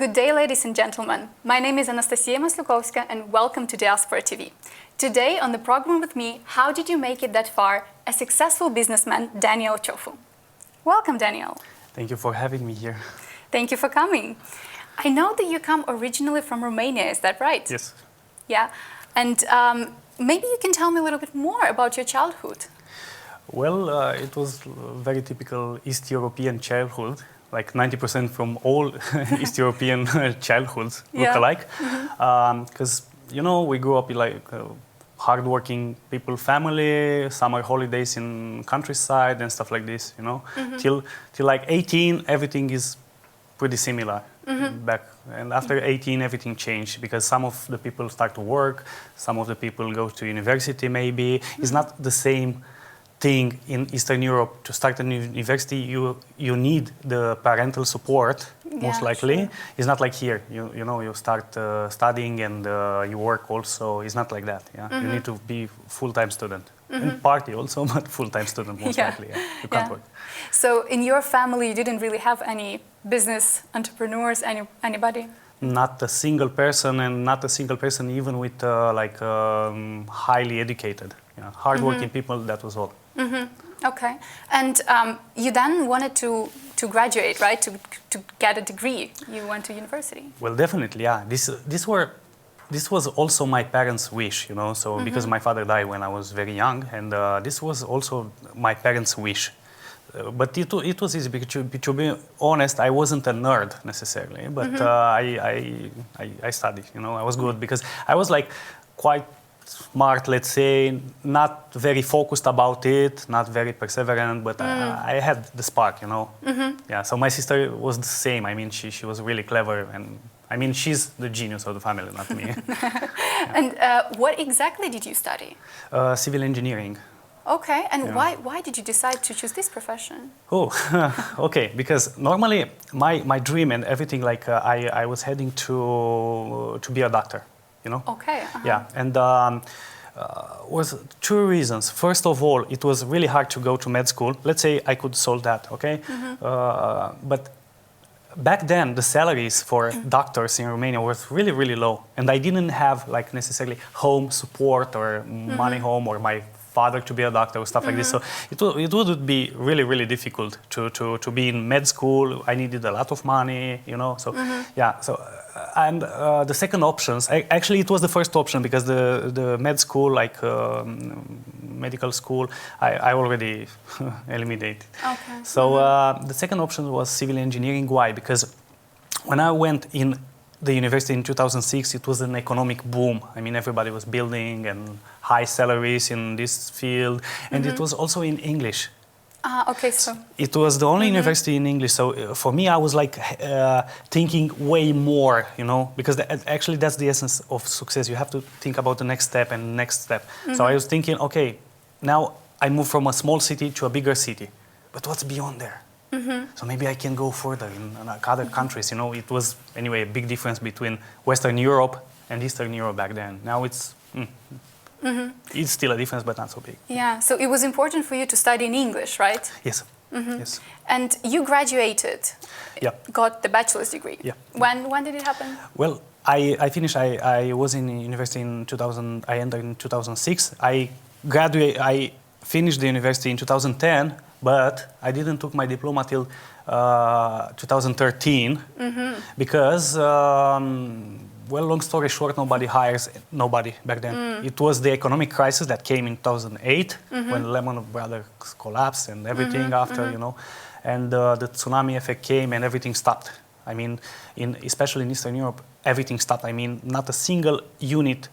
Good day, ladies and gentlemen. My name is Anastasia Maslukovska and welcome to Diaspora TV. Today on the program with me, how did you make it that far, a successful businessman, Daniel Ciofu. Welcome, Daniel. Thank you for having me here. Thank you for coming. I know that you come originally from Romania, is that right? Yes. Yeah, and maybe you can tell me a little bit more about your childhood. Well, it was very typical East European childhood. Like 90% from all East European childhoods look alike. Because, you know, we grew up in like hardworking people family, summer holidays in countryside and stuff like this, you know. Till like 18, everything is pretty similar back. And after 18, everything changed because some of the people start to work, some of the people go to university maybe. It's not the same thing in Eastern Europe. To start a new university, you need the parental support, most likely. Sure. It's not like here. You know, you start studying and you work also. It's not like that. Yeah, you need to be full-time student and party also, but full-time student most likely. Yeah. You can't work. So in your family, you didn't really have any business entrepreneurs, anybody? Not a single person, and not a single person even with highly educated, hardworking people. That was all. Okay, and you then wanted to graduate, right? To get a degree. You went to university. Well, definitely, yeah. This was also my parents' wish, you know. So because my father died when I was very young, and this was also my parents' wish. But it was easy because, to be honest, I wasn't a nerd necessarily, but I studied, you know. I was good because I was like quite smart, let's say, not very focused about it, not very perseverant, but I had the spark, you know. Yeah, so my sister was the same. I mean, she was really clever, and I mean, she's the genius of the family, not me. And what exactly did you study? Civil engineering. Okay, and why did you decide to choose this profession? Oh, okay, because normally my dream and everything, like I was heading to be a doctor, you know? Okay. Yeah, and was two reasons. First of all, it was really hard to go to med school. Let's say I could solve that, okay? But back then, the salaries for doctors in Romania was really, really low. And I didn't have like necessarily home support or money home or my father to be a doctor or stuff like this. So it would be really, really difficult to be in med school. I needed a lot of money, you know. So yeah. So and the second options, actually it was the first option because the med school, like medical school, I already eliminated. Okay. So the second option was civil engineering. Why? Because when I went in the university in 2006, it was an economic boom. I mean, everybody was building and high salaries in this field. And it was also in English. Okay, so... It was the only university in English. So for me, I was like thinking way more, you know, because actually that's the essence of success. You have to think about the next step and next step. So I was thinking, okay, now I move from a small city to a bigger city. But what's beyond there? So maybe I can go further in other countries. You know, it was anyway a big difference between Western Europe and Eastern Europe back then. Now it's it's still a difference, but not so big. Yeah. So it was important for you to study in English, right? Yes. Yes. And you graduated. Yeah. Got the bachelor's degree. Yeah. When did it happen? Well, I finished. I was in university in 2000. I entered in 2006. I finished the university in 2010. But I didn't took my diploma till 2013 because, well, long story short, nobody hires nobody back then. It was the economic crisis that came in 2008 when Lehman Brothers collapsed and everything after, you know, and the tsunami effect came and everything stopped. I mean, especially in Eastern Europe, everything stopped. I mean, not a single unit,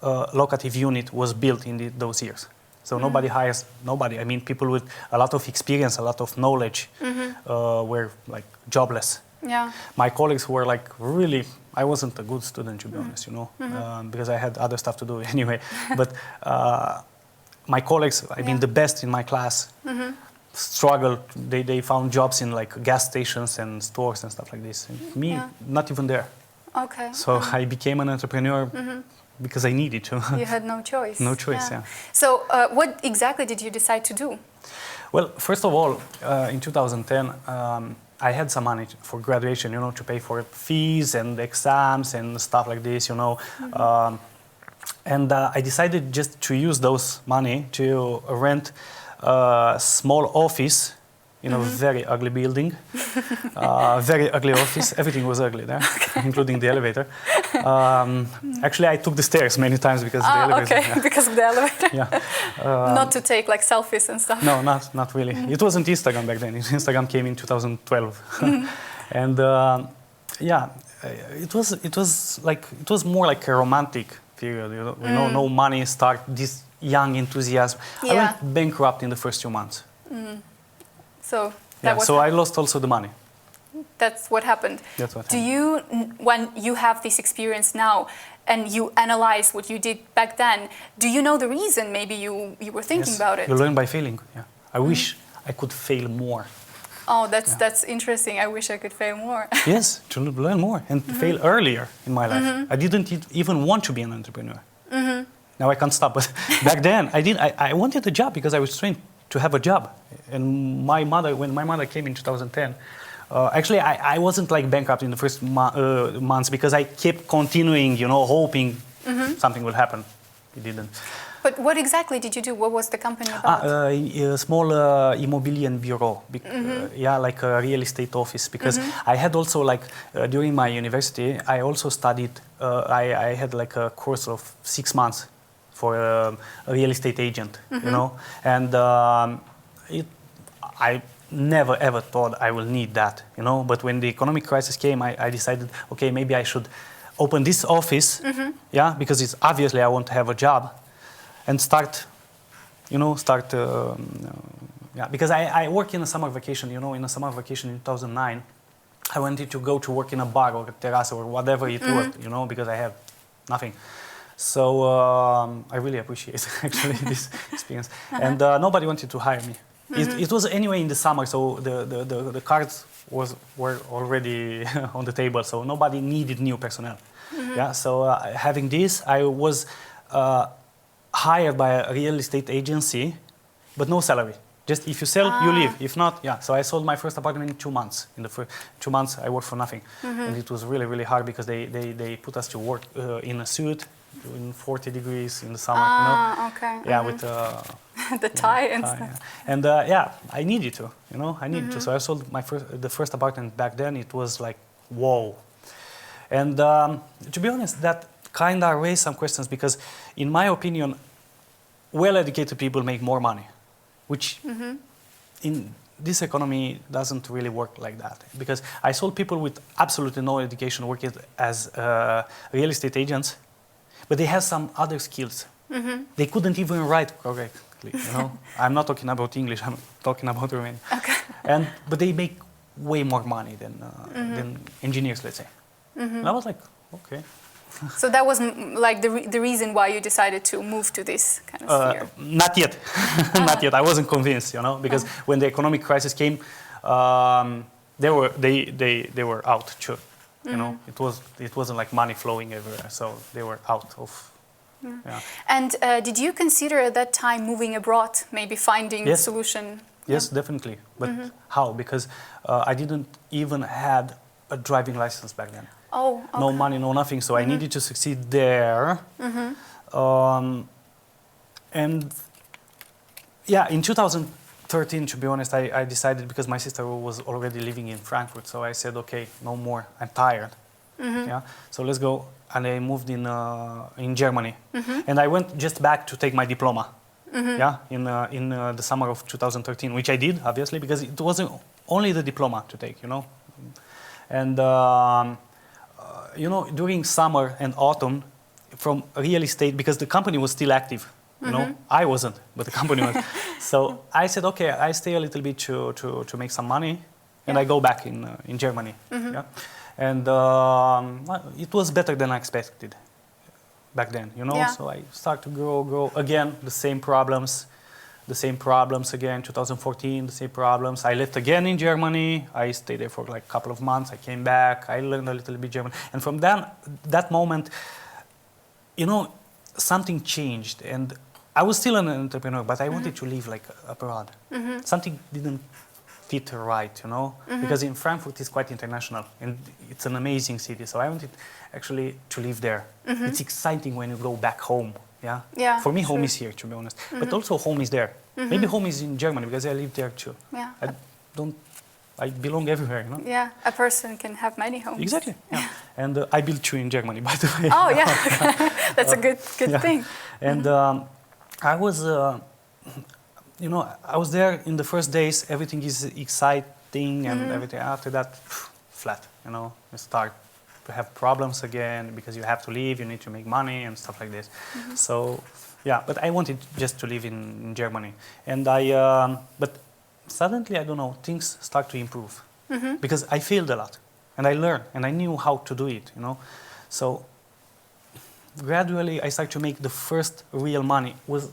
locative unit was built in those years. So nobody hires nobody. I mean, people with a lot of experience, a lot of knowledge were like jobless. Yeah. My colleagues were like really, I wasn't a good student to be honest, you know, because I had other stuff to do anyway. But my colleagues, I mean, the best in my class struggled. They found jobs in like gas stations and stores and stuff like this. And me, not even there. Okay. So I became an entrepreneur because I needed to. You had no choice. No choice, yeah. So what exactly did you decide to do? Well, first of all, in 2010, I had some money for graduation, to pay for fees and exams and stuff like this, and I decided just to use those money to rent a small office in a very ugly building, very ugly office. Everything was ugly there, including the elevator. Actually, I took the stairs many times because of the elevator. Okay, yeah. Because of the elevator. Yeah. Not to take like selfies and stuff. No, not really. It wasn't Instagram back then. Instagram came in 2012, and it was more like a romantic period. No money, start this young enthusiasm. Yeah. I went bankrupt in the first 2 months. So I lost also the money. That's what happened. That's what Do happened. you, when you have this experience now and you analyze what you did back then, do you know the reason? Maybe you were thinking about it. You learn by failing. Yeah. I wish I could fail more. Oh, that's interesting. I wish I could fail more. Yes, to learn more and fail earlier in my life. I didn't even want to be an entrepreneur. Now I can't stop. But back then, I wanted a job because I was trained to have a job. And when my mother came in 2010, actually I wasn't like bankrupt in the first months because I kept continuing, hoping something will happen. It didn't. But what exactly did you do? What was the company about? A small immobilian bureau, like a real estate office. Because I had also during my university, I also studied. I had like a course of 6 months for a real estate agent, and I never ever thought I will need that, But when the economic crisis came, I decided, okay, maybe I should open this office, because it's obviously I want to have a job, and start, because I work in a summer vacation, in a summer vacation in 2009, I wanted to go to work in a bar or a terrace or whatever it was, because I have nothing. So I really appreciate actually this experience. And nobody wanted to hire me. It was anyway in the summer, so the cards were already on the table, so nobody needed new personnel. So having this, I was hired by a real estate agency, but no salary. Just if you sell, you leave. If not, So I sold my first apartment in 2 months. In the first 2 months, I worked for nothing. And it was really, really hard because they put us to work in a suit in 40 degrees in the summer, Okay. Yeah, with the tie and stuff. Yeah. And I needed to, I needed to. So I sold the first apartment back then. It was like, whoa. And to be honest, that kind of raised some questions because, in my opinion, well-educated people make more money, which in this economy doesn't really work like that. Because I saw people with absolutely no education working as real estate agents, but they have some other skills. They couldn't even write correctly. I'm not talking about English. I'm talking about Romanian. Okay. But they make way more money than engineers, let's say. And I was like, okay. So that was like the reason why you decided to move to this kind of sphere? Not yet. Not yet. I wasn't convinced, because when the economic crisis came, they were out. Sure. It wasn't like money flowing everywhere, so they were out of. Yeah. And did you consider at that time moving abroad, maybe finding a solution? Yes, definitely. But how? Because I didn't even had a driving license back then. Oh, okay. No money, no nothing. So I needed to succeed there. And in 2013, to be honest, I decided, because my sister was already living in Frankfurt, so I said, okay, no more. I'm tired. So let's go. And I moved in Germany. And I went just back to take my diploma. In the summer of 2013, which I did, obviously, because it wasn't only the diploma to take, And during summer and autumn, from real estate, because the company was still active, I wasn't, but the company was. So I said, okay, I stay a little bit to make some money, and I go back in Germany. And it was better than I expected back then, So I start to grow again, the same problems again, 2014, the same problems. I left again in Germany. I stayed there for like a couple of months. I came back. I learned a little bit German. And from that moment, something changed. And I was still an entrepreneur, but I wanted to live like abroad. Something didn't fit right, you know, because in Frankfurt it's quite international and it's an amazing city. So I wanted actually to live there. It's exciting when you go back home. Yeah. Yeah. For me, home is here, to be honest. But also home is there. Maybe home is in Germany because I live there too. Yeah. I belong everywhere, you know. Yeah. A person can have many homes. Exactly. Yeah. And I built two in Germany, by the way. Oh yeah. That's a good thing. And I was, you know, I was there in the first days. Everything is exciting and everything. After that, flat. You know, you start to have problems again because you have to leave. You need to make money and stuff like this. So, yeah. But I wanted just to live in Germany, and but suddenly I don't know. Things start to improve because I failed a lot, and I learned, and I knew how to do it. You know, so gradually I started to make the first real money. Was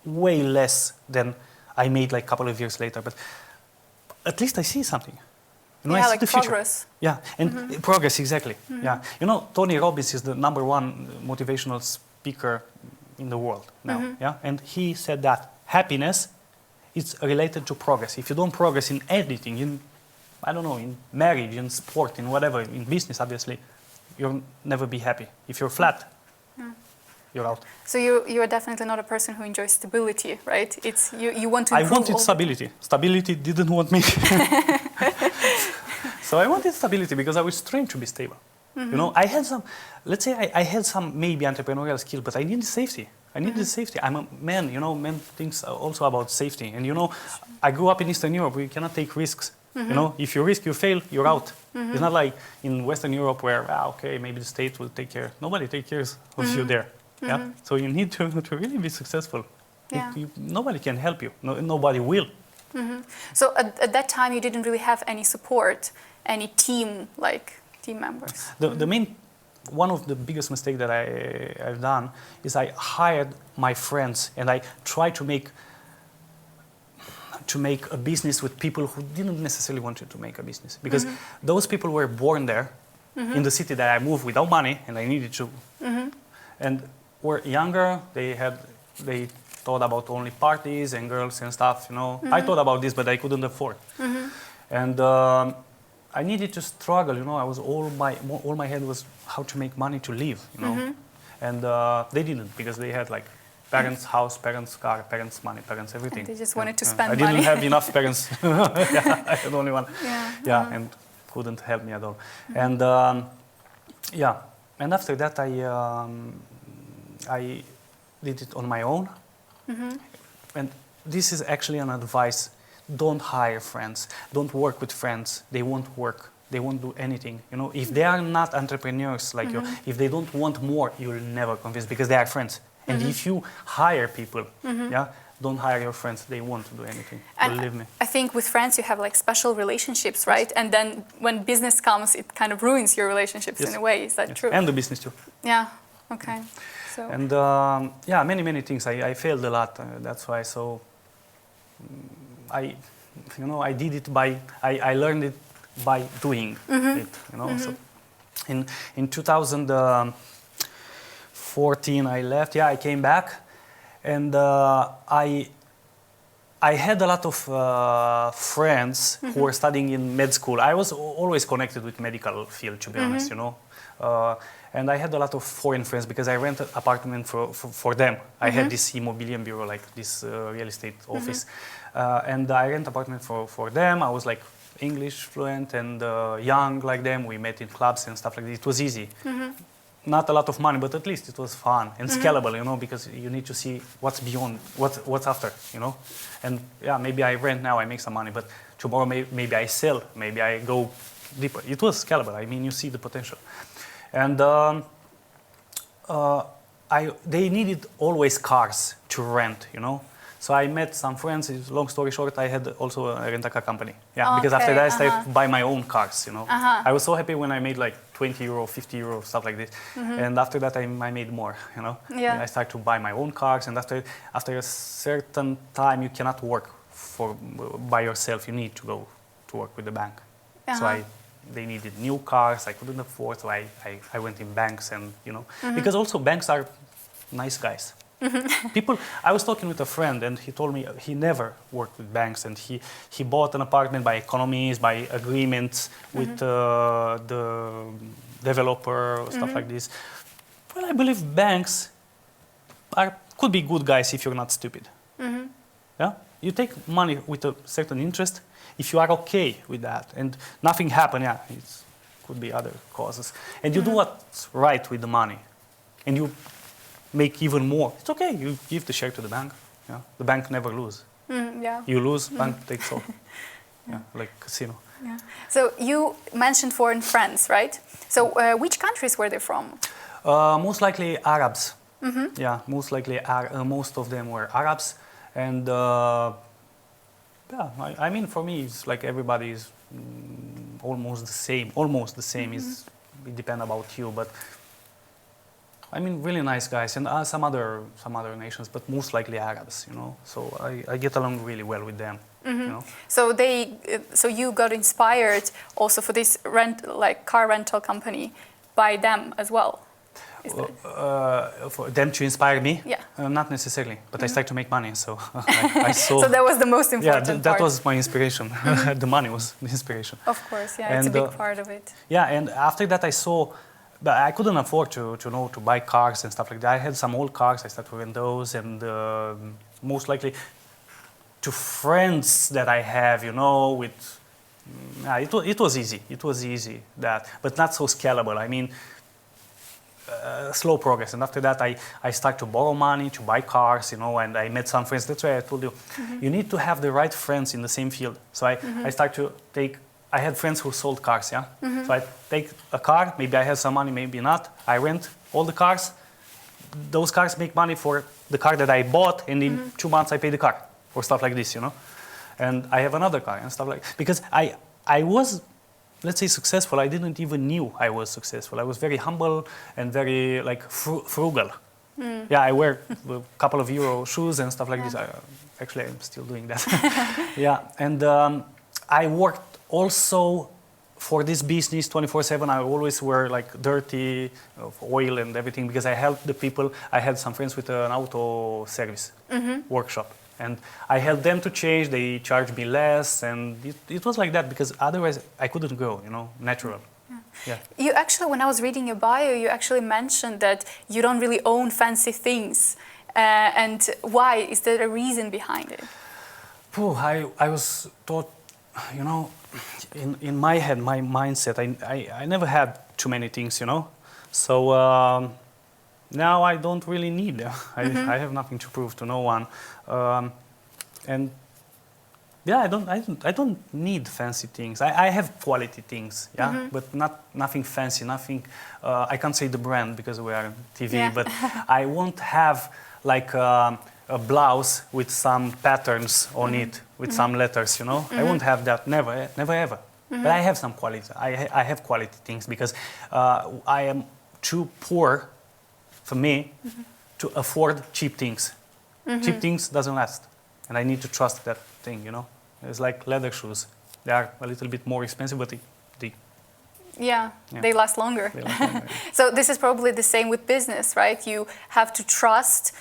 way less than I made like a couple of years later, but at least I see something. You know, yeah, I see like the future. progress. Yeah, and progress, exactly. Yeah, you know, Tony Robbins is the #1 motivational speaker in the world now. Yeah, and he said that happiness is related to progress. If you don't progress in anything, in, I don't know, in marriage, in sport, in whatever, in business, obviously, you'll never be happy. If you're flat, you're out. So you are definitely not a person who enjoys stability, right? It's you want to improve. I wanted stability. Stability didn't want me. So I wanted stability because I was trained to be stable. You know, I had some, let's say I had some maybe entrepreneurial skill, but I needed safety. I needed safety. I'm a man, you know, men thinks also about safety. And you know, I grew up in Eastern Europe. We cannot take risks. You know, if you risk, you fail, you're out. It's not like in Western Europe where, okay, maybe the state will take care. Nobody takes care of you there. Yeah. So you need to really be successful. Yeah. Nobody can help you. Nobody will. So at that time, you didn't really have any support, any team members. The main, one of the biggest mistakes that I've done is I hired my friends and I tried to make a business with people who didn't necessarily want to make a business because those people were born there in the city that I moved without money and I needed to. And were younger, they thought about only parties and girls and stuff, you know. I thought about this, but I couldn't afford. And I needed to struggle, you know. I was all my head was how to make money to live, you know. And they didn't because they had like parents' house, parents' car, parents' money, parents' everything. And they just wanted to spend money. I didn't have enough parents. Yeah, I had only one. Yeah, and couldn't help me at all. And yeah, and after that I did it on my own. And this is actually an advice. Don't hire friends. Don't work with friends. They won't work. They won't do anything. You know, if they are not entrepreneurs like you, if they don't want more, you'll never convince because they are friends. And if you hire people, yeah, don't hire your friends. They won't do anything. And believe me. I think with friends you have like special relationships, right? And then when business comes, it kind of ruins your relationships in a way. Is that true? And the business too. Yeah. Okay. So. And yeah, many things. I failed a lot. That's why. So I did it I learned it by doing it. You know. So in 2014 I left. Yeah, I came back, and I had a lot of friends who were studying in med school. I was always connected with medical field, to be honest. You know. And I had a lot of foreign friends because I rented apartment for them. I had this immobilium bureau, like this real estate office. And I rent apartment for them. I was like English fluent and young like them. We met in clubs and stuff like that. It was easy. Not a lot of money, but at least it was fun and scalable, you know, because you need to see what's beyond, what's after, you know. And yeah, maybe I rent now, I make some money, but tomorrow maybe I sell, maybe I go deeper. It was scalable. I mean, you see the potential. And they needed always cars to rent, you know. So I met some friends. Long story short, I had also a rent-a-car company. Yeah, because after that I started to buy my own cars, you know. I was so happy when I made like 20 euro, 50 euro, stuff like this. And after that I made more, you know. Yeah. I started to buy my own cars, and after a certain time you cannot work by yourself. You need to go to work with the bank. So they needed new cars. I couldn't afford, so I went in banks, and you know, because also banks are nice guys. People, I was talking with a friend and he told me he never worked with banks and he bought an apartment by economies, by agreements with the developer, or stuff like this. Well, I believe banks could be good guys if you're not stupid. Yeah? You take money with a certain interest if you are okay with that and nothing happened, yeah, it could be other causes. And you do what's right with the money and you make even more. It's okay, you give the share to the bank. Yeah? The bank never lose. Yeah. You lose, bank takes all. Yeah, like casino. Yeah. So you mentioned foreign friends, right? So which countries were they from? Most likely Arabs. Yeah, most likely most of them were Arabs. And yeah, I mean, for me, it's like everybody is almost the same. Almost the same. It depends about you, but I mean, really nice guys, and some other nations, but most likely Arabs, you know. So I get along really well with them, you know. So so you got inspired also for this car rental company by them as well. For them to inspire me? Yeah. Not necessarily, but I started to make money, so I saw. So that was the most important part. Yeah, that was my inspiration. The money was the inspiration. Of course, yeah, it's a big part of it. Yeah, and after that I saw. But I couldn't afford to buy cars and stuff like that. I had some old cars. I started with those, and most likely to friends that I have, you know, with it was easy. It was easy but not so scalable. I mean, slow progress. And after that, I started to borrow money to buy cars, you know, and I met some friends. That's why I told you, you need to have the right friends in the same field. So I started to take. I had friends who sold cars, yeah? So I take a car, maybe I have some money, maybe not. I rent all the cars. Those cars make money for the car that I bought, and in 2 months I pay the car, or stuff like this, you know? And I have another car and stuff like that. Because I was, let's say, successful. I didn't even knew I was successful. I was very humble and very, like, frugal. Yeah, I wear a couple of euro shoes and stuff like this. Actually, I'm still doing that. Yeah, and I worked also for this business 24/7. I always wear like dirty oil and everything because I helped the people. I had some friends with an auto service workshop, and I helped them to change. They charged me less, and it was like that because otherwise I couldn't go, you know, natural. Yeah. You actually, when I was reading your bio, you actually mentioned that you don't really own fancy things. And why? Is there a reason behind it? I was taught, you know, in my head, my mindset, I never had too many things, you know. So now I don't really need them. I have nothing to prove to no one. And yeah, I don't need fancy things. I have quality things, yeah, but nothing fancy, nothing. I can't say the brand because we are on TV, yeah. But I won't have like a blouse with some patterns on it, with some letters, you know. I won't have that, never ever. But I have some quality. I have quality things because I am too poor, for me, to afford cheap things. Cheap things doesn't last, and I need to trust that thing, you know. It's like leather shoes. They are a little bit more expensive, but they last longer. They last longer. So this is probably the same with business, right? You have to trust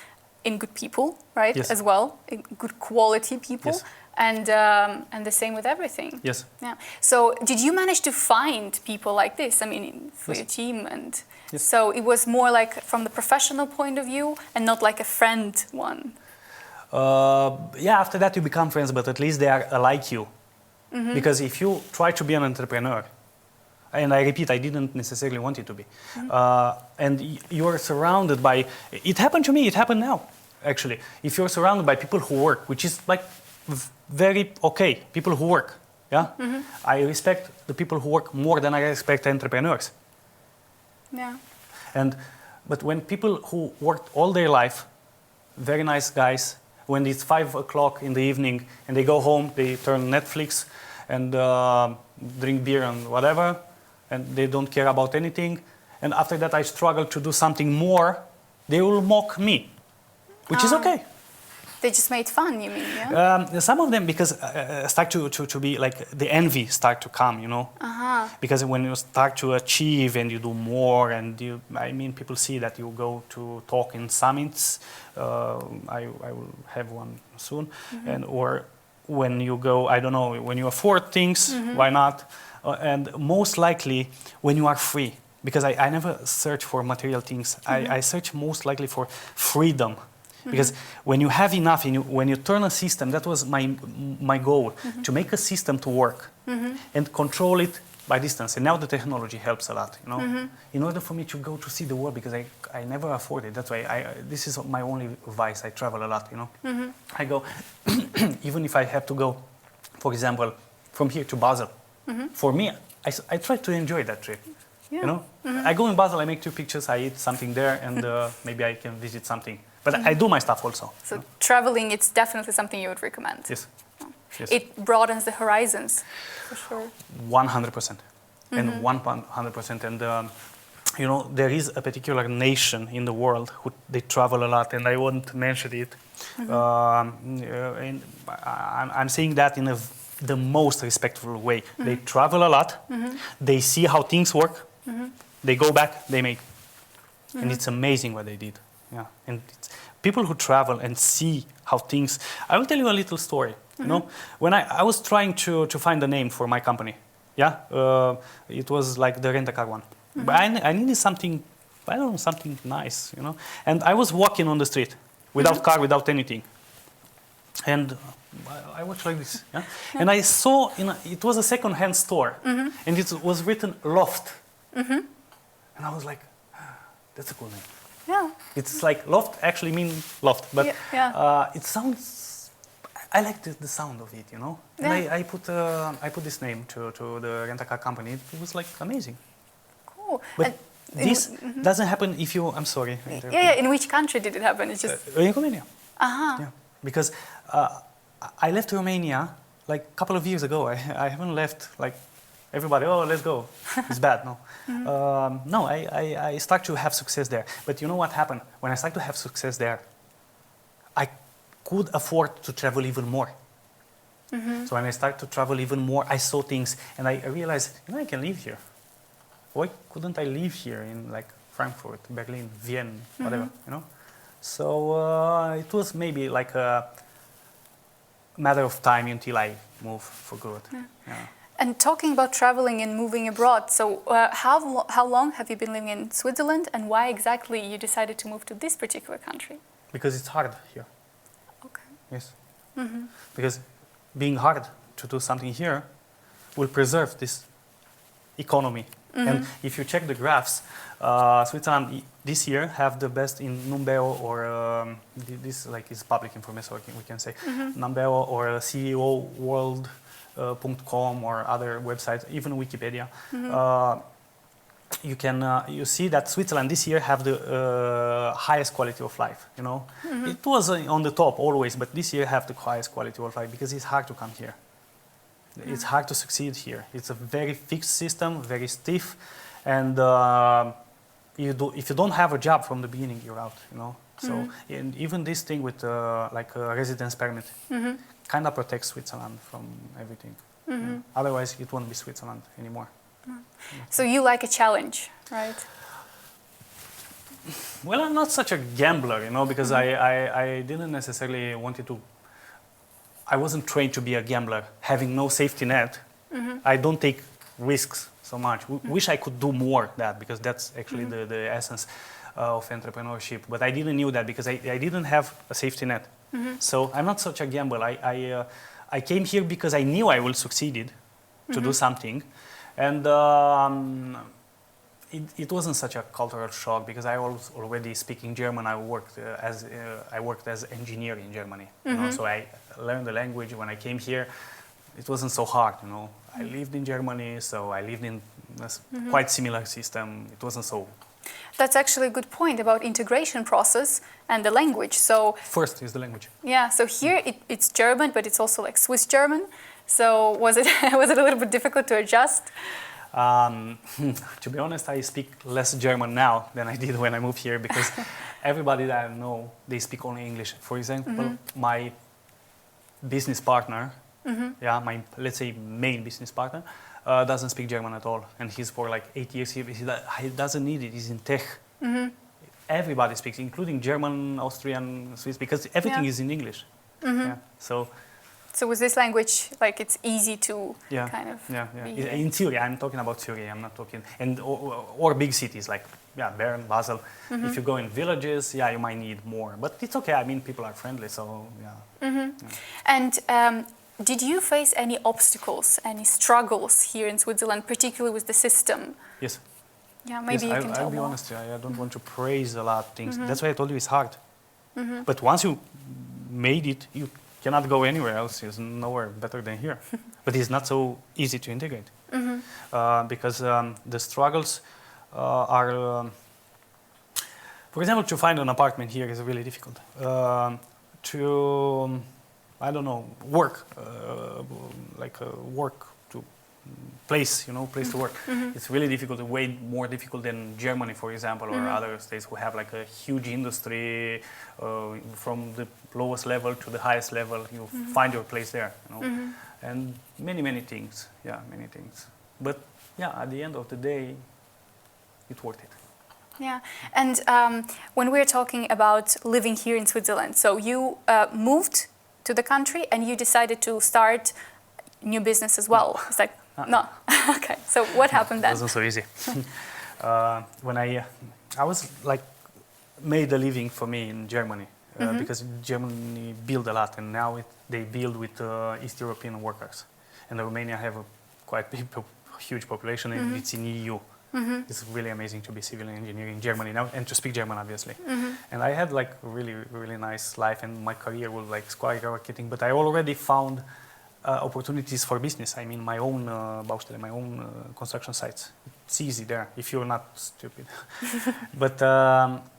in good people, right? Yes. As well, in good quality people, yes. And the same with everything. Yes. Yeah. So did you manage to find people like this? I mean, for yes. your team, and yes. So it was more like from the professional point of view, and not like a friend one. Yeah. After that, you become friends, but at least they are like you. Because if you try to be an entrepreneur, and I repeat, I didn't necessarily want it to be. And you're surrounded by, it happened to me, it happened now, actually. If you're surrounded by people who work, which is like very okay, people who work, yeah? I respect the people who work more than I respect entrepreneurs. Yeah. But when people who worked all their life, very nice guys, when it's 5 o'clock in the evening and they go home, they turn Netflix and drink beer and whatever, and they don't care about anything. And after that, I struggle to do something more. They will mock me, which is okay. They just made fun, you mean, yeah? Some of them, because start to be like the envy start to come, because when you start to achieve and you do more, and people see that you go to talk in summits. I will have one soon, and or when you go, I don't know, when you afford things, why not? And most likely when you are free, because I never search for material things. I search most likely for freedom. Because when you have enough, and when you turn a system, that was my goal, to make a system to work and control it by distance. And now the technology helps a lot, in order for me to go to see the world, because I never afford it. That's why this is my only vice. I travel a lot, I go, even if I have to go, for example, from here to Basel. For me, I try to enjoy that trip. Yeah. I go in Basel, I make 2 pictures, I eat something there, and maybe I can visit something. But I do my stuff also. So traveling, it's definitely something you would recommend. Yes. Yes. It broadens the horizons, for sure. 100%. And 100%. And there is a particular nation in the world who they travel a lot, and I won't mention it. And I'm saying that in the most respectful way. They travel a lot. They see how things work. They go back. They make. And it's amazing what they did. Yeah, and it's people who travel and see how things. I will tell you a little story. When I was trying to find a name for my company, it was like the rent-a-car one. But I needed something, I don't know, something nice, And I was walking on the street without car, without anything, and I watched like this, and I saw it was a second-hand store, and it was written Loft, and I was like, that's a cool name. Yeah. It's like loft actually means loft, but it sounds. I like the sound of it, And I put this name to the rent-a-car company. It was like amazing. Cool. But this doesn't happen if you. I'm sorry. Yeah. In which country did it happen? It's just in Romania. Yeah, because I left Romania like a couple of years ago. I haven't left like. Everybody, let's go. It's bad, no. No, I start to have success there. But you know what happened? When I started to have success there, I could afford to travel even more. So when I started to travel even more, I saw things, and I realized, I can live here. Why couldn't I live here in like Frankfurt, Berlin, Vienna, whatever, So it was maybe like a matter of time until I move for good. Yeah. And talking about traveling and moving abroad, so how long have you been living in Switzerland, and why exactly you decided to move to this particular country? Because it's hard here. Okay. Yes. Because being hard to do something here will preserve this economy. And if you check the graphs, Switzerland this year have the best in Numbeo or this like is public information, we can say Numbeo or CEO World. .com or other websites, even Wikipedia, you see that Switzerland this year have the highest quality of life. It was on the top always, but this year have the highest quality of life because it's hard to come here. It's hard to succeed here. It's a very fixed system, very stiff, and if you don't have a job from the beginning, you're out. So and even this thing with like a residence permit. Kind of protects Switzerland from everything. Otherwise, it won't be Switzerland anymore. So you like a challenge, right? Well, I'm not such a gambler, because I didn't necessarily wanted to. I wasn't trained to be a gambler. Having no safety net, I don't take risks so much. Wish I could do more that, because that's actually the essence of entrepreneurship. But I didn't know that because I didn't have a safety net. So I'm not such a gambler. I came here because I knew I will succeed to do something, and it wasn't such a cultural shock because I was already speaking German. I worked as engineer in Germany, so I learned the language. When I came here, it wasn't so hard. I lived in Germany, so I lived in a quite similar system. It wasn't so. That's actually a good point about integration process and the language. So first is the language. Yeah. So here it's German, but it's also like Swiss German. So was it a little bit difficult to adjust? To be honest, I speak less German now than I did when I moved here because everybody that I know, they speak only English. For example, my business partner, yeah, my, let's say, main business partner, doesn't speak German at all. And he's for like 8 years here. He doesn't need it. He's in tech. Everybody speaks, including German, Austrian, Swiss, because everything is in English. Yeah. So with this language, like it's easy to kind of be in theory, I'm talking about theory. I'm not talking or big cities like Bern, Basel. If you go in villages, you might need more, but it's okay. I mean, people are friendly, so And did you face any obstacles, any struggles here in Switzerland, particularly with the system? Yes. Yeah, maybe you can tell I'll be more. honest. I don't want to praise a lot of things. That's why I told you it's hard. But once you made it, you cannot go anywhere else. It's nowhere better than here. But it's not so easy to integrate because the struggles are, for example, to find an apartment here is really difficult. To, I don't know, work, work to place, place to work. It's really difficult, way more difficult than Germany, for example, or other states who have like a huge industry from the lowest level to the highest level. You find your place there, and many things, many things. But at the end of the day, it's worth it. Yeah, and when we're talking about living here in Switzerland, so you moved to the country and you decided to start new business as well. It's like, no. Okay, so what happened then? It wasn't so easy. When I was like, made a living for me in Germany because Germany built a lot, and now they build with East European workers. And Romania have a quite big, huge population, and it's in EU. It's really amazing to be civil engineer in Germany now and to speak German, obviously. And I had like really nice life, and my career was like skyrocketing. But I already found opportunities for business. I mean, my own Baustelle, my own construction sites. It's easy there if you're not stupid. But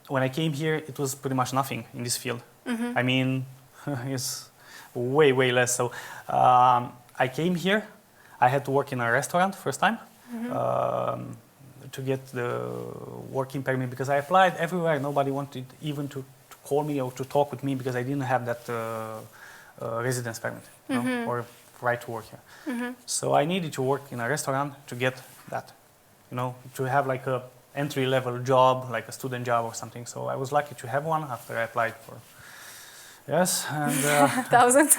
when I came here, it was pretty much nothing in this field. I mean, it's way less. So I came here. I had to work in a restaurant first time. To get the working permit, because I applied everywhere. Nobody wanted even to call me or to talk with me because I didn't have that residence permit or right to work here. So I needed to work in a restaurant to get that, to have like a entry-level job, like a student job or something. So I was lucky to have one after I applied for. Yes, and thousands.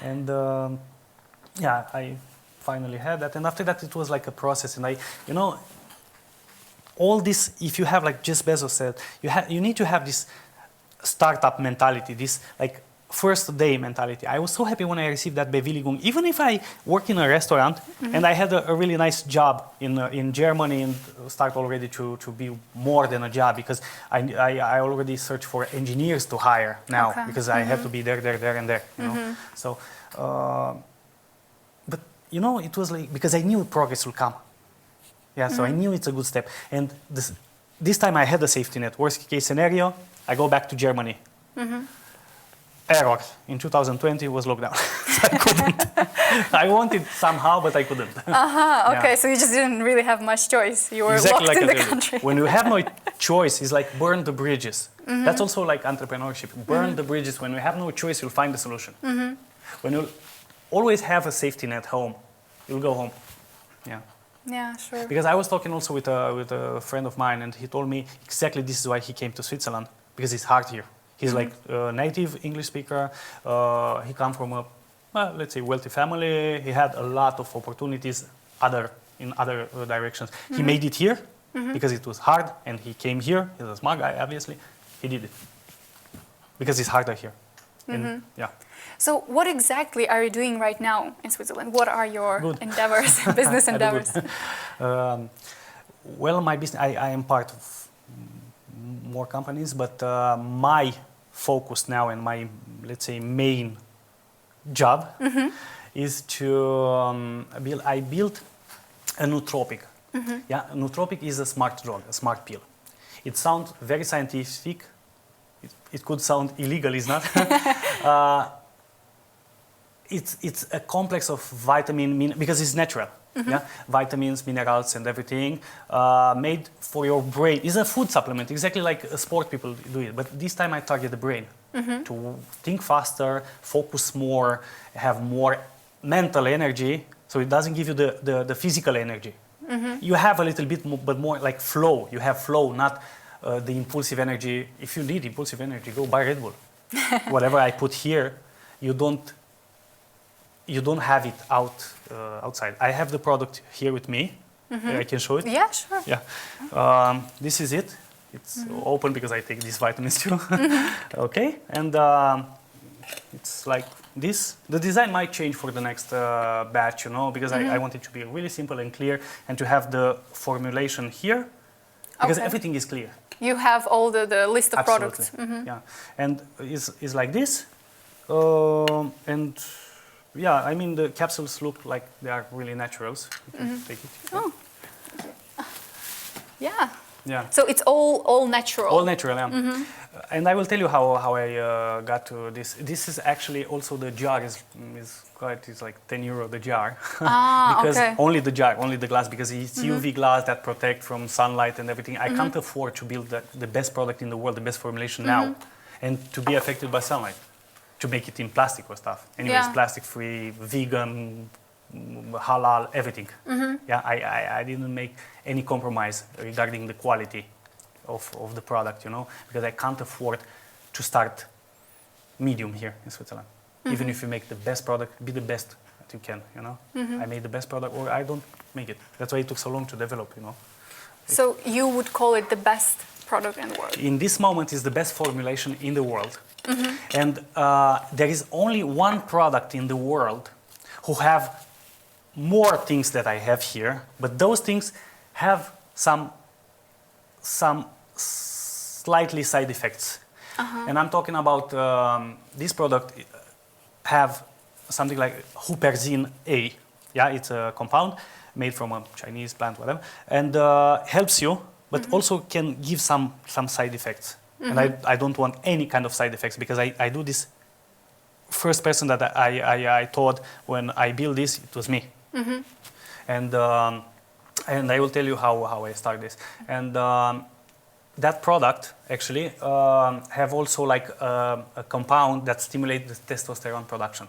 And I finally had that, and after that it was like a process, and all this, if you have, like Jeff Bezos said, you need to have this startup mentality, this like first day mentality. I was so happy when I received that Bewilligung. Even if I work in a restaurant and I had a really nice job in Germany and start already to be more than a job, because I already search for engineers to hire now because I have to be there and there. So, but it was like, because I knew progress will come. Yeah, so I knew it's a good step. And this time I had a safety net. Worst case scenario, I go back to Germany. Error. In 2020 was lockdown. So I couldn't. I wanted somehow, but I couldn't. Okay, so you just didn't really have much choice. You were exactly locked like in the country. When you have no choice, it's like burn the bridges. That's also like entrepreneurship. Burn the bridges. When you have no choice, you'll find the solution. When you always have a safety net home, you'll go home. Yeah. Yeah, sure. Because I was talking also with a friend of mine, and he told me exactly this is why he came to Switzerland, because it's hard here. He's like a native English speaker. He comes from a, let's say, wealthy family. He had a lot of opportunities in other directions. He made it here because it was hard, and he came here. He's a smart guy, obviously. He did it because it's harder here. And, So what exactly are you doing right now in Switzerland? What are your endeavors, business endeavors? Well, my business, I am part of more companies, but my focus now and my, let's say, main job is to I built a nootropic. Yeah, a nootropic is a smart drug, a smart pill. It sounds very scientific. It could sound illegal, it's not. It's a complex of vitamin, because it's natural. yeah, vitamins, minerals, and everything made for your brain. It's a food supplement, exactly like sport people do it. But this time I target the brain to think faster, focus more, have more mental energy. So it doesn't give you the physical energy. You have a little bit more, but more like flow. You have flow, not the impulsive energy. If you need impulsive energy, go buy Red Bull. Whatever I put here, you don't have it outside. I have the product here with me. I can show it. Yeah, sure. Yeah. This is it. It's open because I take these vitamins too. Okay. And it's like this. The design might change for the next batch, you know, because I want it to be really simple and clear and to have the formulation here because everything is clear. You have all the list of Absolutely. products. Yeah. And it's like this. And yeah, I mean, the capsules look like they are really naturals. You can take it. Oh. Yeah. Yeah. So it's all natural. All natural, yeah. And I will tell you how I got to this. This is actually also the jar is quite, it's like 10 euro the jar. Because only the jar, only the glass, because it's UV glass that protect from sunlight and everything. I can't afford to build the best product in the world, the best formulation now, and to be affected by sunlight, to make it in plastic or stuff. Anyways, plastic-free, vegan, halal, everything. Yeah, I didn't make any compromise regarding the quality of the product, you know, because I can't afford to start medium here in Switzerland. Even if you make the best product, be the best that you can, you know. I made the best product or I don't make it. That's why it took so long to develop, you know. So you would call it the best product in the world? In this moment, it's the best formulation in the world. And there is only one product in the world who have more things that I have here, but those things have some slightly side effects. And I'm talking about this product have something like huperzine A. Yeah, it's a compound made from a Chinese plant, whatever, and helps you, but also can give some side effects. And I don't want any kind of side effects because I do this. First person that I thought when I built this, it was me. And I will tell you how I started this. And that product actually have also like a compound that stimulates the testosterone production.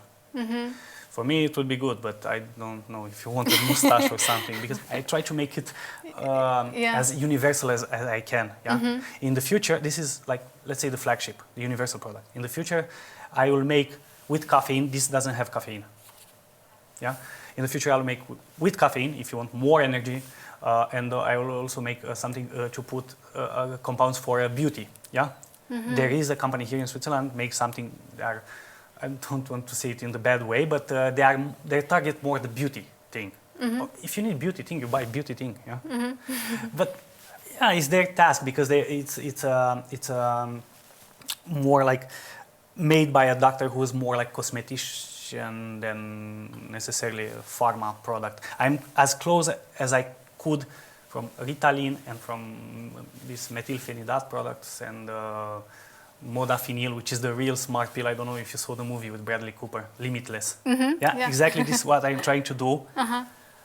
For me, it would be good, but I don't know if you want a mustache or something, because I try to make it as universal as I can. Yeah. In the future, this is like, let's say, the flagship, the universal product. In the future, I will make with caffeine. This doesn't have caffeine. Yeah. In the future, I'll make with caffeine if you want more energy, and I will also make something to put compounds for beauty. Yeah. There is a company here in Switzerland makes something. I don't want to say it in the bad way, but they target more the beauty thing. If you need beauty thing, you buy beauty thing. Yeah. But yeah, it's their task because it's more like made by a doctor who is more like cosmetician than necessarily a pharma product. I'm as close as I could from Ritalin and from these methylphenidate products and modafinil, which is the real smart pill. I don't know if you saw the movie with Bradley Cooper, Limitless. Yeah, exactly this is what I'm trying to do,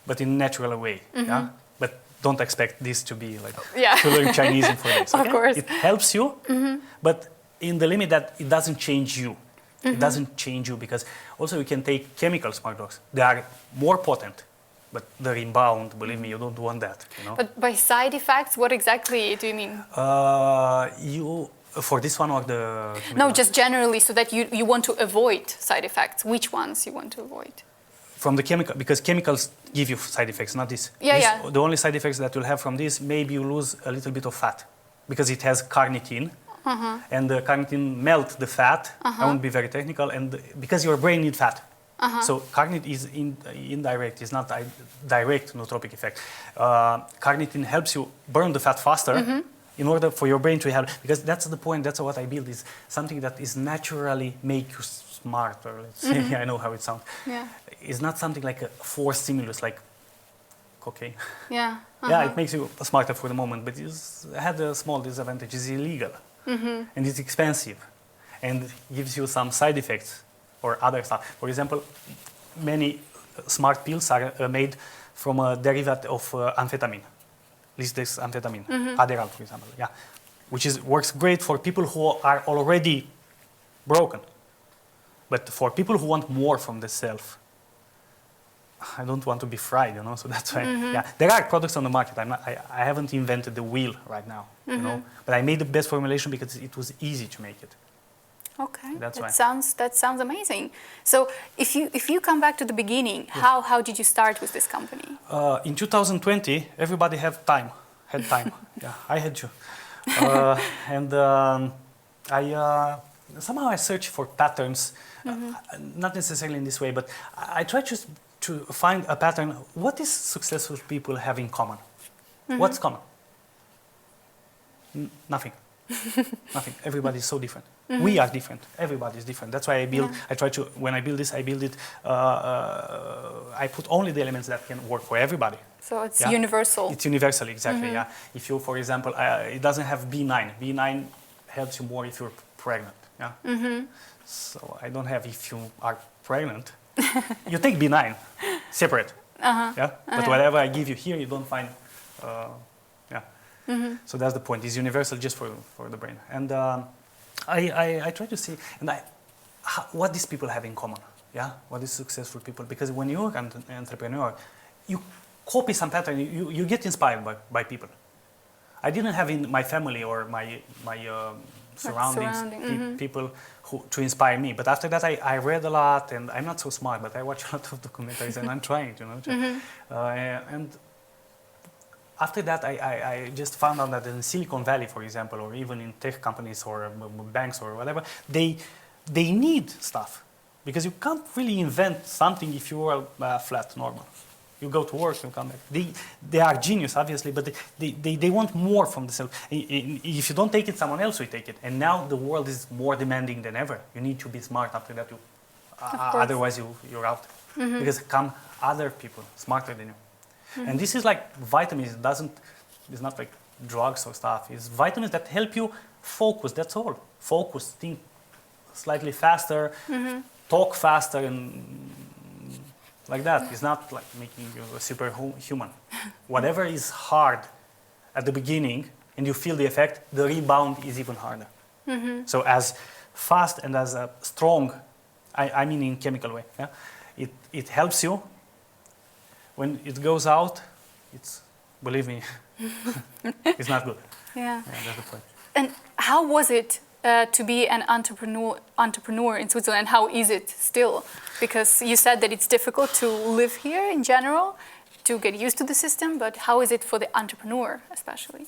but in a natural way. Yeah? But don't expect this to be like to learn Chinese in 4 days. Okay? Of course. It helps you, but in the limit that it doesn't change you. It doesn't change you because also you can take chemical smart drugs. They are more potent, but the rebound, believe me, you don't want that. You know? But by side effects, what exactly do you mean? For this one or the chemical? No, just generally, so that you want to avoid side effects. Which ones you want to avoid? From the chemical, because chemicals give you side effects, not this. The only side effects that you'll have from this, maybe you lose a little bit of fat because it has carnitine. And the carnitine melt the fat. I won't be very technical, and because your brain needs fat. So carnitine is indirect, it's not a direct nootropic effect. Carnitine helps you burn the fat faster in order for your brain to help, because that's the point, that's what I build, is something that is naturally make you smarter, let's say. I know how it sounds. It's not something like a forced stimulus, like cocaine. Yeah, it makes you smarter for the moment, but it had a small disadvantage, it's illegal. And it's expensive and gives you some side effects or other stuff. For example, many smart pills are made from a derivative of amphetamine, lisdex amphetamine, Adderall, for example, yeah, which works great for people who are already broken. But for people who want more from the self, I don't want to be fried, you know. So that's why, yeah, there are products on the market. I haven't invented the wheel right now, you know. But I made the best formulation because it was easy to make it. Okay, That's why. That sounds amazing. So if you come back to the beginning, yes. how did you start with this company? In 2020, everybody had time. Yeah, I had to. Somehow I searched for patterns, not necessarily in this way, but I tried to find a pattern. What is successful people have in common? What's common? Nothing. Nothing. Everybody is so different. We are different. Everybody is different. That's why when I build this, I build it, I put only the elements that can work for everybody. So it's universal. It's universal, exactly, yeah. If you, for example, it doesn't have B9. B9 helps you more if you're pregnant, yeah. So I don't have if you are pregnant. You take B9, separate, yeah. But whatever I give you here, you don't find, yeah. So that's the point. It's universal just for the brain. And I try to see, what these people have in common, yeah. What is successful people? Because when you're an entrepreneur, you copy some pattern. You get inspired by people. I didn't have in my family or my surroundings people to inspire me. But after that, I read a lot, and I'm not so smart, but I watch a lot of documentaries, and I'm trying, you know. And after that, I just found out that in Silicon Valley, for example, or even in tech companies or banks or whatever, they need stuff, because you can't really invent something if you are flat, normal. You go to work, you come back. They are genius, obviously, but they want more from the self. If you don't take it, someone else will take it. And now the world is more demanding than ever. You need to be smart after that. Otherwise, you're out. Because come other people smarter than you. And this is like vitamins. It's not like drugs or stuff. It's vitamins that help you focus. That's all. Focus, think slightly faster, talk faster, and like that. It's not like making you a superhuman. Whatever is hard at the beginning and you feel the effect, the rebound is even harder. So as fast and as strong, I mean in chemical way, yeah? It helps you. When it goes out, believe me, it's not good. Yeah. That's the point. And how was it to be an entrepreneur in Switzerland? How is it still? Because you said that it's difficult to live here in general, to get used to the system, but how is it for the entrepreneur especially?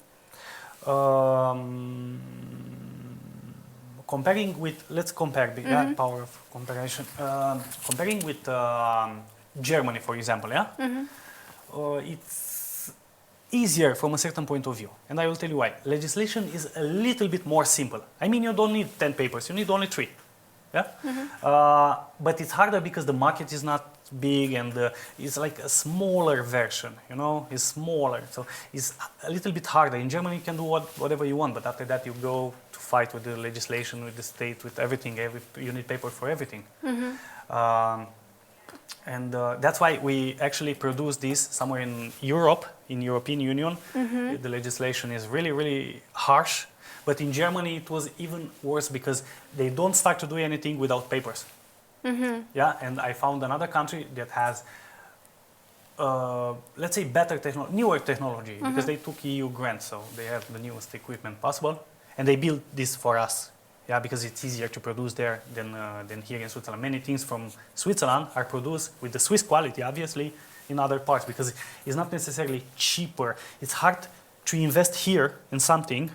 Comparing with, let's compare the power of comparison. Comparing with Germany, for example, yeah? It's easier from a certain point of view. And I will tell you why. Legislation is a little bit more simple. I mean, you don't need 10 papers, you need only 3. Yeah? But it's harder because the market is not big, and it's like a smaller version, you know? It's smaller, so it's a little bit harder. In Germany, you can do whatever you want, but after that, you go to fight with the legislation, with the state, with everything. You need paper for everything. And that's why we actually produce this somewhere in Europe, in European Union. The legislation is really, really harsh. But in Germany, it was even worse because they don't start to do anything without papers. Yeah, and I found another country that has, let's say, newer technology, because they took EU grants, so they have the newest equipment possible, and they built this for us. Yeah, because it's easier to produce there than here in Switzerland. Many things from Switzerland are produced with the Swiss quality, obviously, in other parts, because it's not necessarily cheaper. It's hard to invest here in something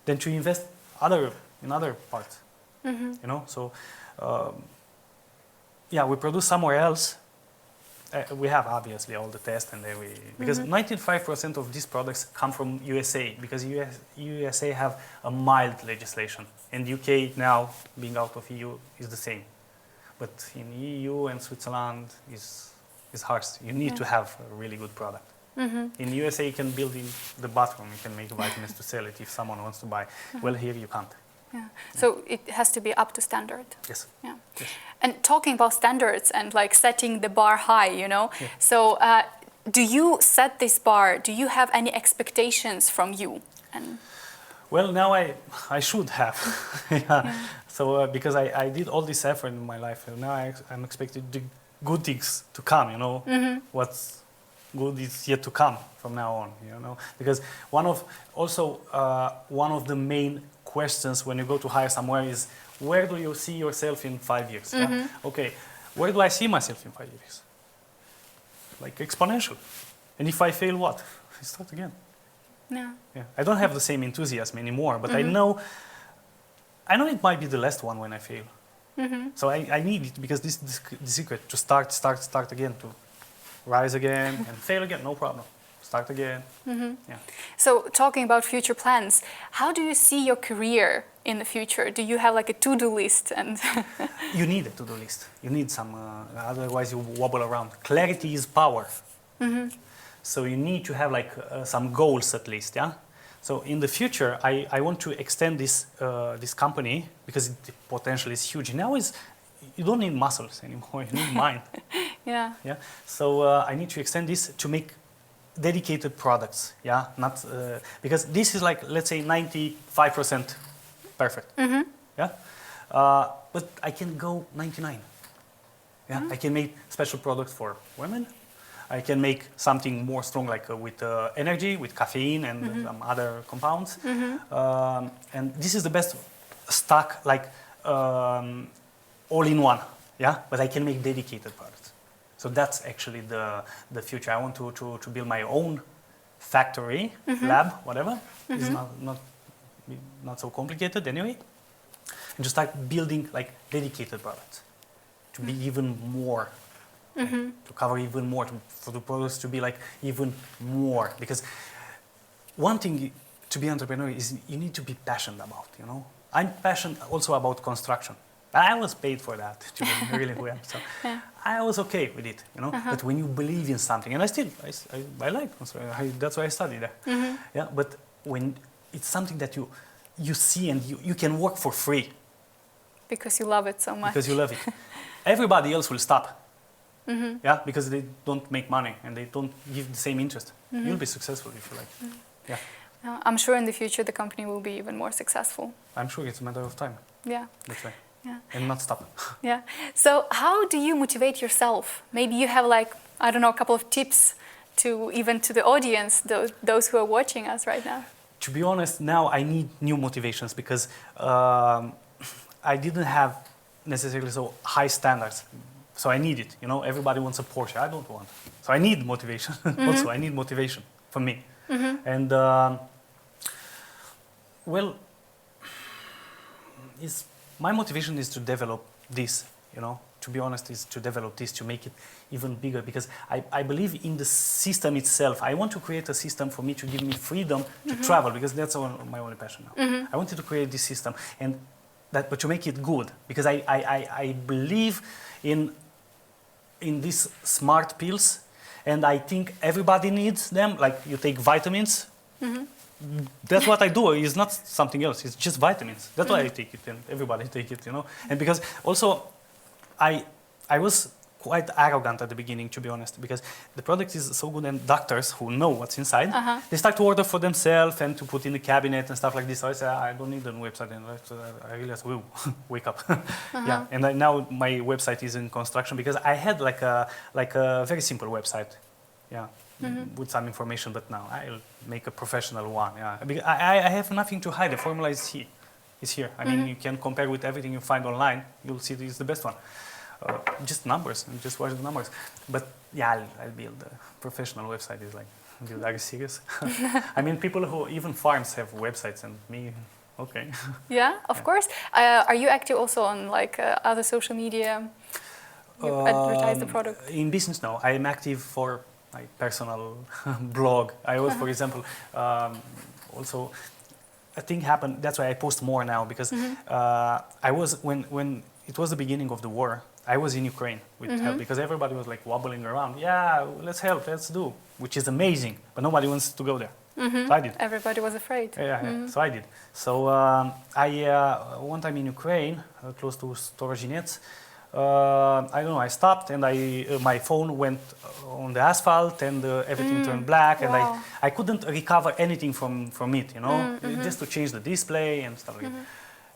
than to invest in other parts. You know, so yeah, we produce somewhere else. We have obviously all the tests and because 95% of these products come from USA, because USA have a mild legislation, and UK now being out of EU is the same. But in EU and Switzerland is harsh. You need to have a really good product. In USA, you can build in the bathroom, you can make vitamins to sell it if someone wants to buy. Well, here you can't. Yeah. So it has to be up to standard. Yes. Yeah. Yes. And talking about standards and like setting the bar high, you know. Yeah. So do you set this bar? Do you have any expectations from you? And well, now I should have. Yeah. So because I did all this effort in my life, and now I'm expected the good things to come, you know. What's good is yet to come from now on, you know. Because one of the main questions when you go to hire somewhere is, where do you see yourself in 5 years? Yeah? Okay, where do I see myself in 5 years? Like exponential. And if I fail, what? I start again. Yeah. Yeah. I don't have the same enthusiasm anymore, but I know it might be the last one when I fail. So I need it, because this is the secret, to start again, to rise again and fail again, no problem. Start again. Yeah. So talking about future plans, how do you see your career in the future? Do you have like a to-do list? And You need a to-do list. You need some, otherwise you wobble around. Clarity is power. So you need to have like some goals at least, yeah? So in the future, I want to extend this company, because the potential is huge. Now you don't need muscles anymore, you need mind. yeah. Yeah. So I need to extend this to make dedicated products. Yeah. Not because this is like, let's say 95% perfect. Yeah. But I can go 99. Yeah. I can make special products for women. I can make something more strong, like with energy, with caffeine and some other compounds. And this is the best stack, like all in one. Yeah. But I can make dedicated products. So that's actually the future. I want to build my own factory, lab, whatever. It's not so complicated anyway. And just start building like dedicated products to be even more, like, to cover even more, for the products to be like even more. Because one thing to be an entrepreneur is you need to be passionate about, you know. I'm passionate also about construction. I was paid for that to do really well, so I was okay with it, you know. But when you believe in something, and I like construction, that's why I studied there. Yeah, but when it's something that you see and you can work for free. Because you love it so much. Because you love it. Everybody else will stop. Yeah, because they don't make money and they don't give the same interest. You'll be successful if you like. Yeah. I'm sure in the future the company will be even more successful. I'm sure it's a matter of time. Yeah. That's right. Yeah. And not stop. Yeah. So how do you motivate yourself? Maybe you have like, I don't know, a couple of tips to the audience, those who are watching us right now. To be honest, now I need new motivations, because I didn't have necessarily so high standards. So I need it, you know. Everybody wants a Porsche. I don't want. So I need motivation. Also, I need motivation for me. And well, my motivation is to develop this, you know. To be honest, is to develop this, to make it even bigger, because I believe in the system itself. I want to create a system for me to give me freedom to travel, because that's my only passion now. I wanted to create this system, but to make it good, because I believe in these smart pills, and I think everybody needs them. Like you take vitamins. That's what I do. It's not something else. It's just vitamins. That's why I take it, and everybody take it, you know. And because also, I was quite arrogant at the beginning, to be honest, because the product is so good, and doctors who know what's inside, they start to order for themselves and to put in the cabinet and stuff like this. So I say, I don't need a website, and I realized, whoa, wake up. Yeah, and now my website is in construction, because I had like a very simple website, yeah, with some information, but now I'll make a professional one. Yeah, because I have nothing to hide. The formula is here. I mean, you can compare with everything you find online. You'll see this is the best one. Just numbers, and just watch the numbers. But yeah, I'll build a professional website. Is like, dude, are you serious? I mean, people who, even farms have websites, and me, okay. Yeah, of course. Are you active also on like other social media? You advertise the product? In business, no. I am active for my personal blog. I was, for example, also a thing happened. That's why I post more now, because I was when it was the beginning of the war. I was in Ukraine with help, because everybody was like wobbling around. Yeah, let's help, let's do, which is amazing. But nobody wants to go there. So I did. Everybody was afraid. Yeah, so I did. So I one time in Ukraine, close to Storozhinets, I don't know, I stopped and my phone went on the asphalt and everything turned black, and I couldn't recover anything from it, you know, just to change the display and stuff like that.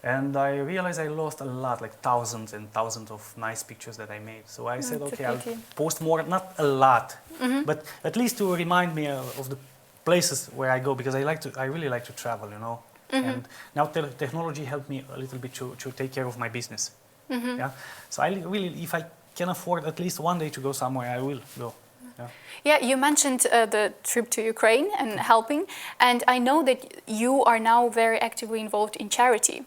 And I realized I lost a lot, like thousands and thousands of nice pictures that I made. So I said, okay, I'll post more, not a lot, but at least to remind me of the places where I go, because I really like to travel, you know. And now technology helped me a little bit to take care of my business. Yeah. So I really, if I can afford at least one day to go somewhere, I will go. Yeah, you mentioned the trip to Ukraine and helping, and I know that you are now very actively involved in charity.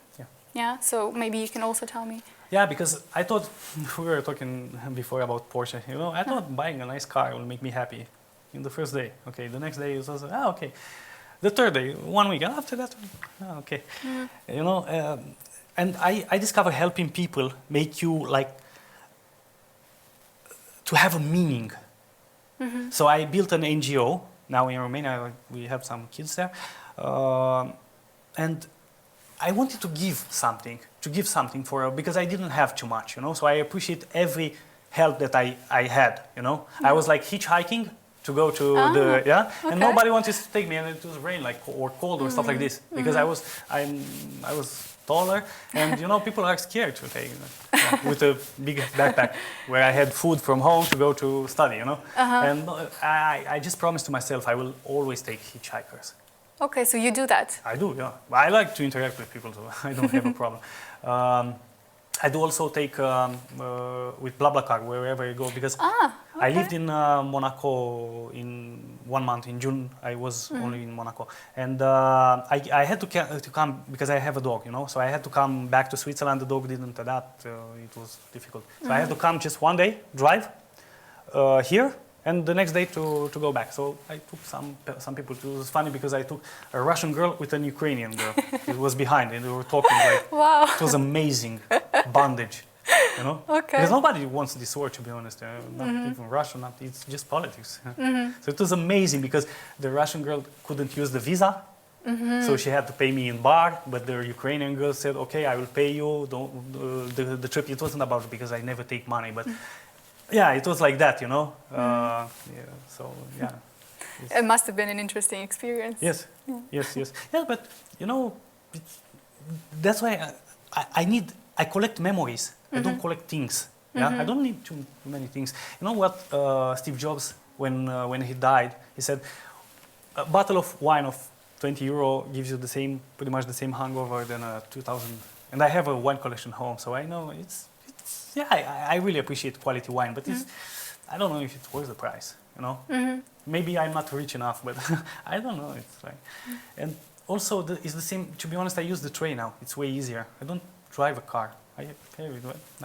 Yeah, so maybe you can also tell me. Yeah, because I thought, we were talking before about Porsche, you know, I thought buying a nice car will make me happy in the first day. Okay, the next day it was, okay. The third day, 1 week, after that, okay. You know, and I discovered helping people make you like, to have a meaning. So I built an NGO, now in Romania, we have some kids there, and I wanted to give something for, because I didn't have too much, you know, so I appreciate every help that I had, you know. I was like hitchhiking to go to and nobody wanted to take me, and it was rain, like, or cold or stuff like this, because I was taller, and you know, people are scared to take with a big backpack where I had food from home to go to study, you know. And I just promised to myself I will always take hitchhikers. Okay, so you do that? I do, yeah. I like to interact with people, so I don't have a problem. I do also take with BlaBlaCar wherever I go, because I lived in Monaco in 1 month. In June, I was only in Monaco, and I had to come because I have a dog, you know. So I had to come back to Switzerland. The dog didn't adapt; it was difficult. So I had to come just one day, drive here, and the next day to go back. So I took some people. It was funny because I took a Russian girl with an Ukrainian girl. It was behind, and they were talking like, wow. It was amazing bondage, you know. Okay. Because nobody wants this war, to be honest. Not even Russia. It's just politics. So it was amazing because the Russian girl couldn't use the visa. So she had to pay me in bar, but the Ukrainian girl said, "Okay, I will pay you the trip." It wasn't about it because I never take money, but yeah, it was like that, you know. Yeah, so yeah. It must have been an interesting experience. Yes, yes. Yeah, but you know, that's why I collect memories. I don't collect things. Yeah, I don't need too many things. You know what? Steve Jobs, when he died, he said, "A bottle of wine of 20 euro gives you pretty much the same hangover than a 2,000." And I have a wine collection home, so I know it's yeah, I really appreciate quality wine, but I don't know if it's worth the price, you know? Maybe I'm not rich enough, but I don't know. It's like, and also it's the same, to be honest, I use the train now. It's way easier. I don't drive a car. I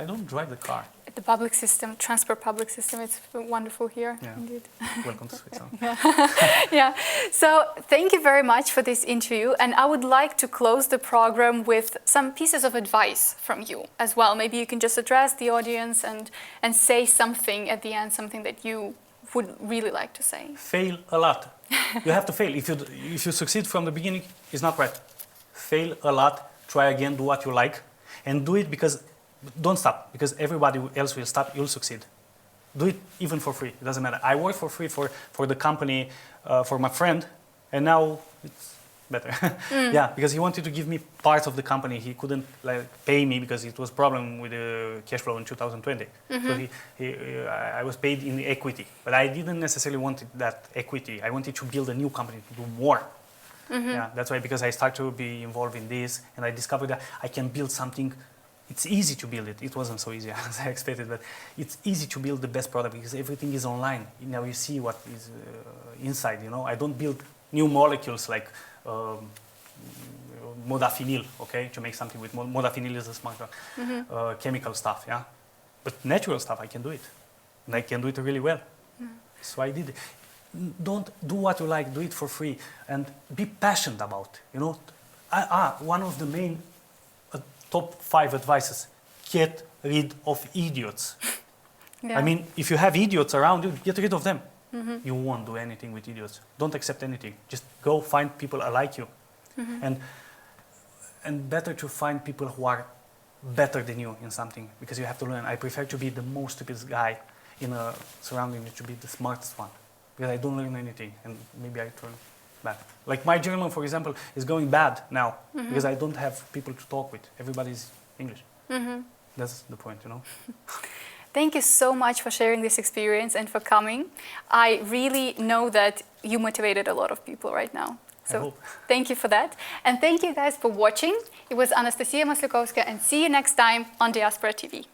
don't drive the car. The public system, transport public system, it's wonderful here, indeed. Welcome to Switzerland. Yeah. So thank you very much for this interview, and I would like to close the program with some pieces of advice from you as well. Maybe you can just address the audience and say something at the end, something that you would really like to say. Fail a lot. You have to fail. If you succeed from the beginning, it's not right. Fail a lot. Try again. Do what you like. And do it because, don't stop, because everybody else will stop, you'll succeed. Do it even for free, it doesn't matter. I worked for free for the company, for my friend, and now it's better. Yeah, because he wanted to give me parts of the company. He couldn't pay me because it was a problem with the cash flow in 2020. So I was paid in equity, but I didn't necessarily want that equity. I wanted to build a new company to do more. Yeah, that's why, because I started to be involved in this, and I discovered that I can build something. It's easy to build it. It wasn't so easy as I expected, but it's easy to build the best product because everything is online. Now you see what is inside, you know. I don't build new molecules like modafinil, okay, to make something with modafinil is a smart chemical stuff, yeah. But natural stuff, I can do it, and I can do it really well. So I did it. Don't do what you like, do it for free, and be passionate about it, you know. One of the main top 5 advices: get rid of idiots. I mean, if you have idiots around you, get rid of them. You won't do anything with idiots. Don't accept anything. Just go find people like you. And better to find people who are better than you in something because you have to learn. I prefer to be the most stupid guy in a surrounding to be the smartest one because I don't learn anything and maybe I turn bad. Like my German, for example, is going bad now because I don't have people to talk with. Everybody's English. That's the point, you know. Thank you so much for sharing this experience and for coming. I really know that you motivated a lot of people right now. So thank you for that. And thank you guys for watching. It was Anastasia Maslikovska, and see you next time on Diaspora TV.